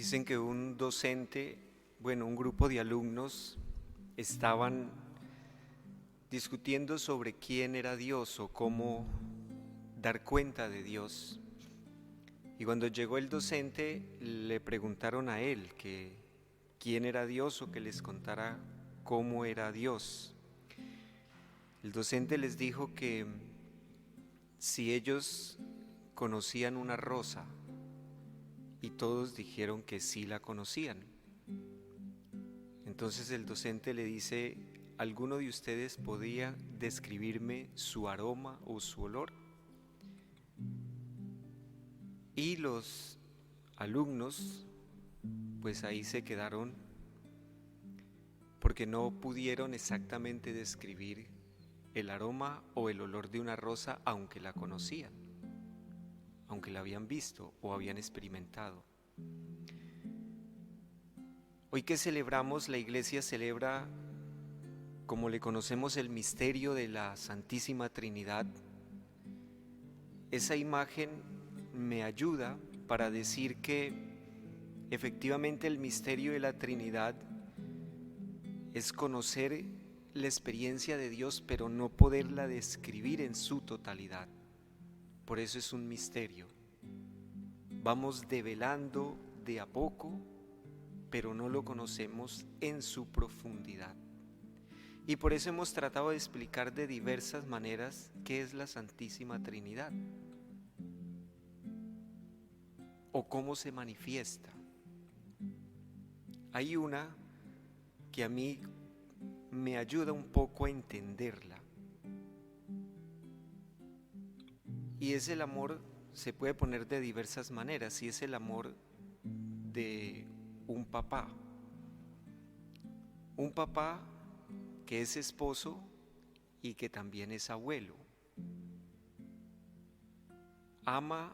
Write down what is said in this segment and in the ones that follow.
Dicen que un docente, un grupo de alumnos estaban discutiendo sobre quién era Dios o cómo dar cuenta de Dios. Y cuando llegó el docente le preguntaron a él que quién era Dios o que les contara cómo era Dios. El docente les dijo que si ellos conocían una rosa, y todos dijeron que sí la conocían. Entonces el docente le dice: ¿alguno de ustedes podía describirme su aroma o su olor? Y los alumnos pues ahí se quedaron porque no pudieron exactamente describir el aroma o el olor de una rosa, aunque la conocían, aunque la habían visto o habían experimentado. Hoy que celebramos, la iglesia celebra, como le conocemos, el misterio de la Santísima Trinidad. Esa imagen me ayuda para decir que efectivamente el misterio de la Trinidad es conocer la experiencia de Dios, pero no poderla describir en su totalidad. Por eso es un misterio. Vamos develando de a poco, pero no lo conocemos en su profundidad. Y por eso hemos tratado de explicar de diversas maneras qué es la Santísima Trinidad o cómo se manifiesta. Hay una que a mí me ayuda un poco a entenderla, y es el amor. Se puede poner de diversas maneras, y es el amor de un papá que es esposo y que también es abuelo. Ama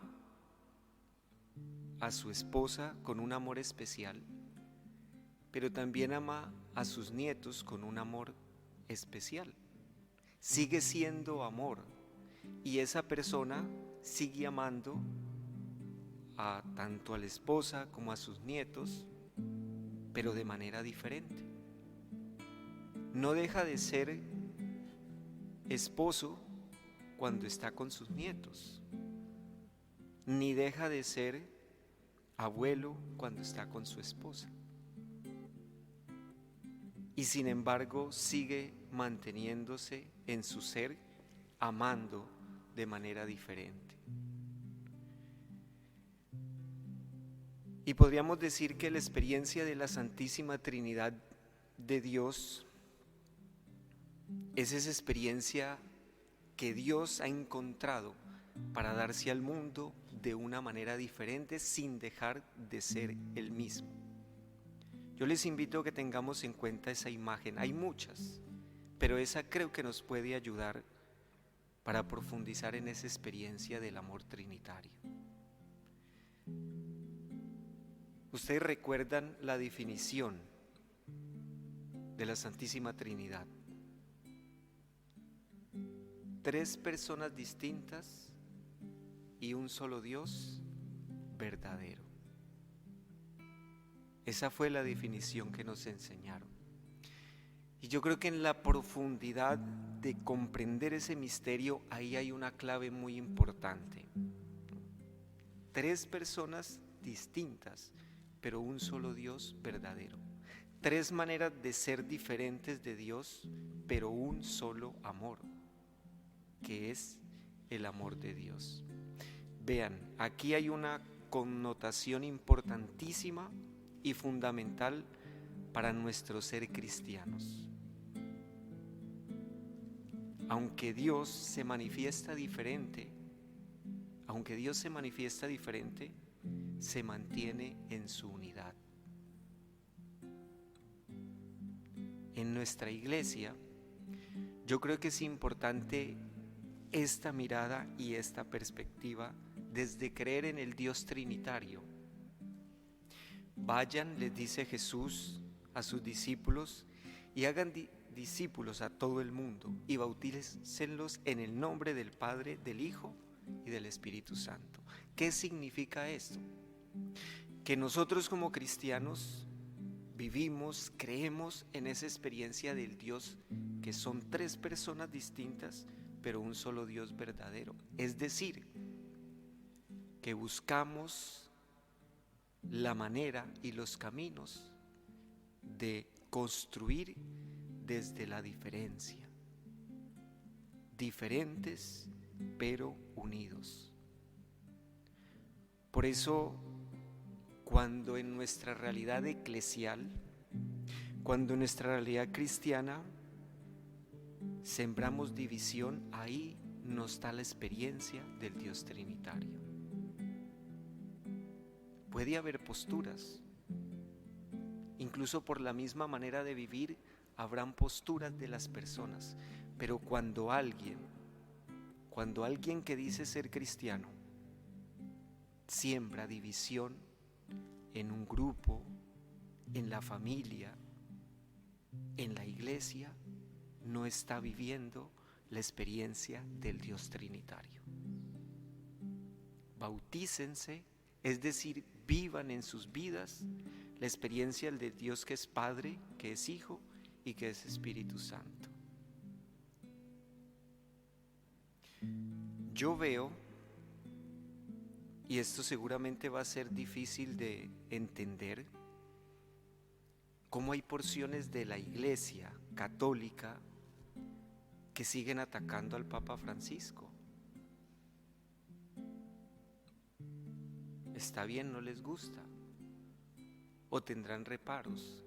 a su esposa con un amor especial, pero también ama a sus nietos con un amor especial. Sigue siendo amor, y esa persona sigue amando tanto a la esposa como a sus nietos, pero de manera diferente. No deja de ser esposo cuando está con sus nietos, ni deja de ser abuelo cuando está con su esposa. Y sin embargo sigue manteniéndose en su ser, amando de manera diferente. Y podríamos decir que la experiencia de la Santísima Trinidad de Dios es esa experiencia que Dios ha encontrado para darse al mundo de una manera diferente, sin dejar de ser el mismo. Yo les invito a que tengamos en cuenta esa imagen. Hay muchas, pero esa creo que nos puede ayudar para profundizar en esa experiencia del amor trinitario. Ustedes recuerdan la definición de la Santísima Trinidad: tres personas distintas y un solo Dios verdadero. Esa fue la definición que nos enseñaron. Y yo creo que en la profundidad de comprender ese misterio, ahí hay una clave muy importante. Tres personas distintas, pero un solo Dios verdadero. Tres maneras de ser diferentes de Dios, pero un solo amor, que es el amor de Dios. Vean, aquí hay una connotación importantísima y fundamental para nuestro ser cristianos. Aunque Dios se manifiesta diferente, se mantiene en su unidad. En nuestra iglesia, yo creo que es importante esta mirada y esta perspectiva desde creer en el Dios trinitario. Vayan, les dice Jesús a sus discípulos, y hagan discípulos a todo el mundo y bautícenlos en el nombre del Padre, del Hijo y del Espíritu Santo. ¿Qué significa esto? que nosotros como cristianos vivimos, creemos en esa experiencia del Dios, que son tres personas distintas, pero un solo Dios verdadero. Es decir, que buscamos la manera y los caminos de construir desde la diferencia, diferentes pero unidos. Por eso, cuando en nuestra realidad eclesial, cuando en nuestra realidad cristiana sembramos división, ahí no está la experiencia del Dios trinitario. Puede haber posturas, incluso por la misma manera de vivir habrán posturas de las personas, pero cuando alguien que dice ser cristiano siembra división en un grupo, en la familia, en la iglesia, no está viviendo la experiencia del Dios trinitario. Bautícense, es decir, vivan en sus vidas la experiencia del Dios que es Padre, que es Hijo y que es Espíritu Santo. Yo veo, y esto seguramente va a ser difícil de entender, cómo hay porciones de la Iglesia católica que siguen atacando al Papa Francisco. Está bien, no les gusta, o tendrán reparos,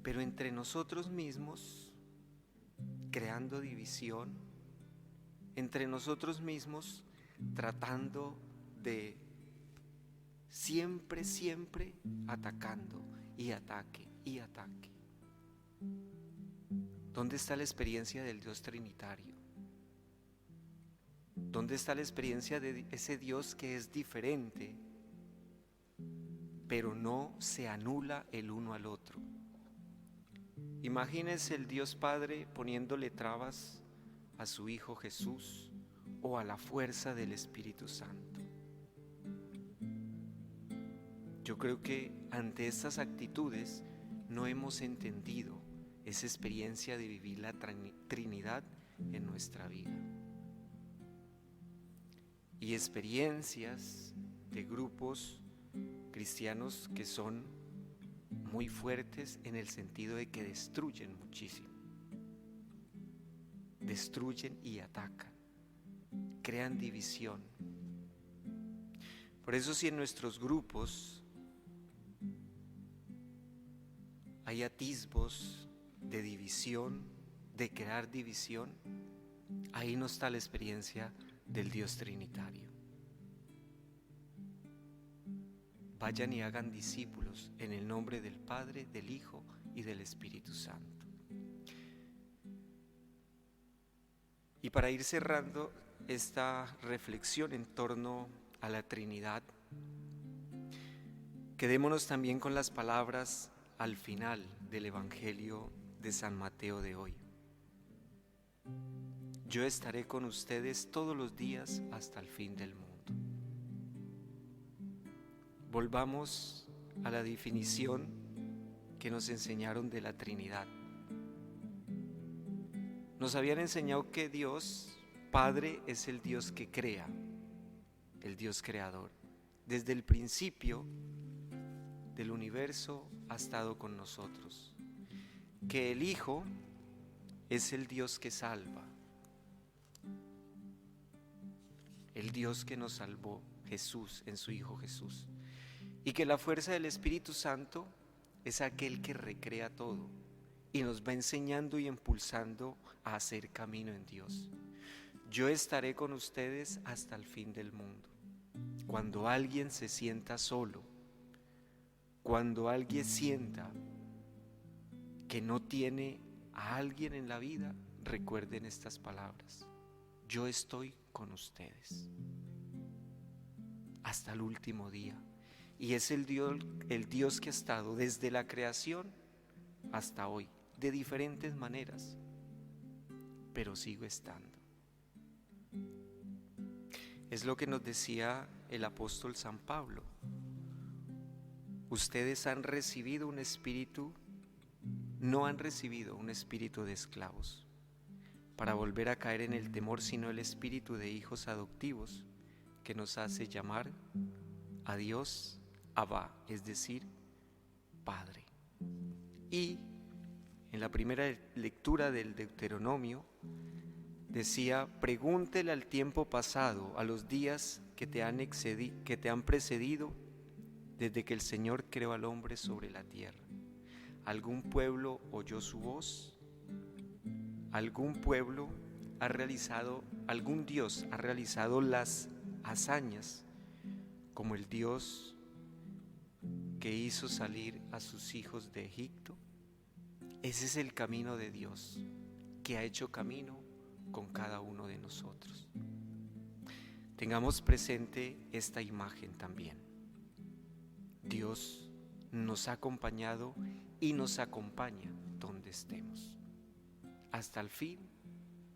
pero entre nosotros mismos, creando división, entre nosotros mismos, tratando de siempre atacando y ataque y ataque. ¿Dónde está la experiencia del Dios trinitario? ¿Dónde está la experiencia de ese Dios que es diferente, pero no se anula el uno al otro? Imagínense el Dios Padre poniéndole trabas a su Hijo Jesús o a la fuerza del Espíritu Santo. Yo creo que ante estas actitudes no hemos entendido esa experiencia de vivir la Trinidad en nuestra vida. Y experiencias de grupos cristianos que son muy fuertes en el sentido de que destruyen muchísimo. Destruyen y atacan, crean división. Por eso, si en nuestros grupos hay atisbos de división, de crear división, ahí no está la experiencia del Dios trinitario. Vayan y hagan discípulos en el nombre del Padre, del Hijo y del Espíritu Santo. Y para ir cerrando esta reflexión en torno a la Trinidad, quedémonos también con las palabras al final del Evangelio de San Mateo de hoy. Yo estaré con ustedes todos los días hasta el fin del mundo. Volvamos a la definición que nos enseñaron de la Trinidad. Nos habían enseñado que Dios Padre es el Dios que crea, el Dios creador. Desde el principio del universo ha estado con nosotros. Que el Hijo es el Dios que salva, el Dios que nos salvó, Jesús, en su Hijo Jesús. Y que la fuerza del Espíritu Santo es aquel que recrea todo y nos va enseñando y impulsando a hacer camino en Dios. Yo estaré con ustedes hasta el fin del mundo. Cuando alguien se sienta solo, cuando alguien sienta que no tiene a alguien en la vida, recuerden estas palabras: yo estoy con ustedes hasta el último día. Y es el Dios que ha estado desde la creación hasta hoy, de diferentes maneras, pero sigo estando. Es lo que nos decía el apóstol San Pablo: ustedes han recibido un espíritu, no han recibido un espíritu de esclavos para volver a caer en el temor, sino el espíritu de hijos adoptivos que nos hace llamar a Dios Abba, es decir, Padre. Y en la primera lectura del Deuteronomio decía: pregúntele al tiempo pasado, a los días que te han precedido, desde que el Señor creó al hombre sobre la tierra. ¿Algún pueblo oyó su voz? ¿Algún pueblo algún Dios ha realizado las hazañas como el Dios que hizo salir a sus hijos de Egipto? Ese es el camino de Dios, que ha hecho camino con cada uno de nosotros. Tengamos presente esta imagen también. Dios nos ha acompañado y nos acompaña donde estemos, hasta el fin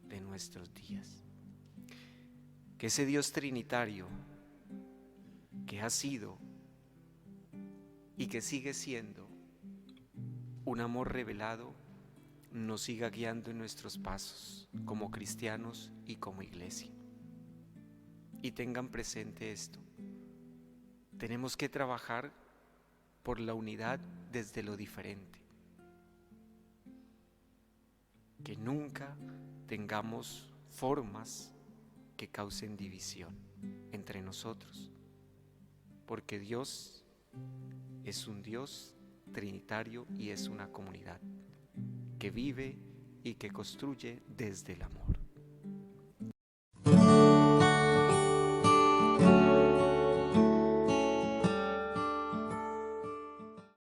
de nuestros días. Que ese Dios trinitario, que ha sido y que sigue siendo un amor revelado, nos siga guiando en nuestros pasos como cristianos y como iglesia. Y tengan presente esto: tenemos que trabajar por la unidad desde lo diferente. Que nunca tengamos formas que causen división entre nosotros, porque Dios es un Dios trinitario y es una comunidad que vive y que construye desde el amor.